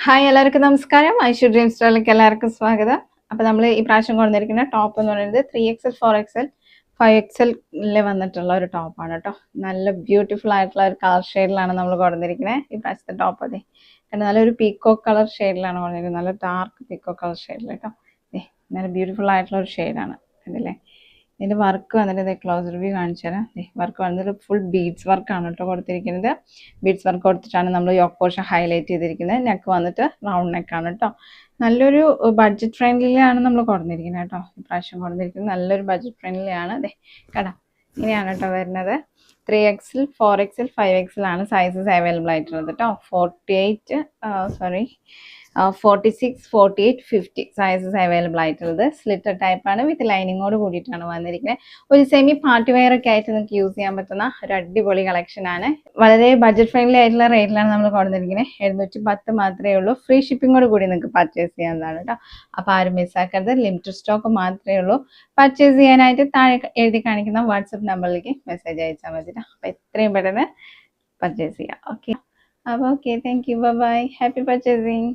Hi എല്ലാവർക്കും നമസ്കാരം. Aishu dream സ്റ്റോറിലേക്ക് എല്ലാവർക്കും സ്വാഗതം. അപ്പോൾ നമ്മൾ ഈ പ്രാവശ്യം കൊണ്ടുവന്നിരിക്കുന്ന ടോപ്പ് എന്ന് പറയുന്നത് 3XL 4XL 5XL വന്നിട്ടുള്ള ഒരു ടോപ്പാണ് കേട്ടോ. നല്ല ബ്യൂട്ടിഫുൾ ആയിട്ടുള്ള ഒരു കളർ ഷെയ്ഡിലാണ് നമ്മൾ കൊണ്ടുവന്നിരിക്കുന്നത് ഈ പ്രാവശ്യത്തെ ടോപ്പ്. അതെ കാരണം നല്ലൊരു പീക്കോക്ക് കളർ ഷെയ്ഡിലാണ് കൊണ്ടുവന്നിരിക്കുന്നത്. നല്ല ഡാർക്ക് പീക്കോക്ക് കളർ ഷെയ്ഡിൽ കേട്ടോ. നല്ല ബ്യൂട്ടിഫുൾ ആയിട്ടുള്ള ഒരു ഷെയ്ഡാണ് ഇതില്ലേ. ഇതിൻ്റെ വർക്ക് വന്നിട്ട് ഇത് ക്ലോസ് റിവ്യൂ കാണിച്ചു തരാം. വർക്ക് വന്നിട്ട് ഫുൾ ബീഡ്സ് വർക്കാണ് കേട്ടോ കൊടുത്തിരിക്കുന്നത്. ബീഡ്സ് വർക്ക് കൊടുത്തിട്ടാണ് നമ്മൾ യോക്ക് പോർഷൻ ഹൈലൈറ്റ് ചെയ്തിരിക്കുന്നത്. നെക്ക് വന്നിട്ട് റൗണ്ട് നെക്കാണ് കേട്ടോ. നല്ലൊരു ബഡ്ജറ്റ് ഫ്രണ്ട്ലിയാണ് നമ്മൾ കൊടുത്തിരിക്കുന്നത് കേട്ടോ. ഇപ്രാവശ്യം കൊടുത്തിരിക്കുന്നത് നല്ലൊരു ബഡ്ജറ്റ് ഫ്രണ്ട്ലിയാണ്. അതെ കേട്ടോ, ഇങ്ങനെയാണ് കേട്ടോ വരുന്നത്. 3XL 4XL 5XL ആണ് സൈസസ് അവൈലബിൾ ആയിട്ടുള്ളത് കേട്ടോ. 46, 48, 50 സൈസസ് അവൈലബിൾ ആയിട്ടുള്ളത്. സ്ലിറ്റർ ടൈപ്പാണ് വിത്ത് ലൈനിങ്ങോട് കൂടിയിട്ടാണ് വന്നിരിക്കുന്നത്. ഒരു സെമി പാർട്ടി വെയർ ഒക്കെ ആയിട്ട് നിങ്ങൾക്ക് യൂസ് ചെയ്യാൻ പറ്റുന്ന ഒരു അടിപൊളി കളക്ഷൻ ആണ്. വളരെ ബഡ്ജറ്റ് ഫ്രണ്ട്ലി ആയിട്ടുള്ള റേറ്റിലാണ് നമ്മൾ കൊണ്ടുവന്നിരിക്കുന്നത്. 710 മാത്രമേ ഉള്ളൂ. ഫ്രീ ഷിപ്പിങ്ങോട് കൂടി നിങ്ങൾക്ക് പർച്ചേസ് ചെയ്യാവുന്നതാണ് കേട്ടോ. അപ്പോൾ ആരും മിസ്സാക്കരുത്. ലിമിറ്റഡ് സ്റ്റോക്ക് മാത്രമേ ഉള്ളൂ. പർച്ചേസ് ചെയ്യാനായിട്ട് താഴെ എഴുതി കാണിക്കുന്ന വാട്സപ്പ് നമ്പറിലേക്ക് മെസ്സേജ് അയച്ചാൽ മതി. അപ്പോൾ എത്രയും പെട്ടെന്ന് പർച്ചേസ് ചെയ്യാം. ഓക്കെ, അപ്പോൾ okay, thank you, bye, happy purchasing.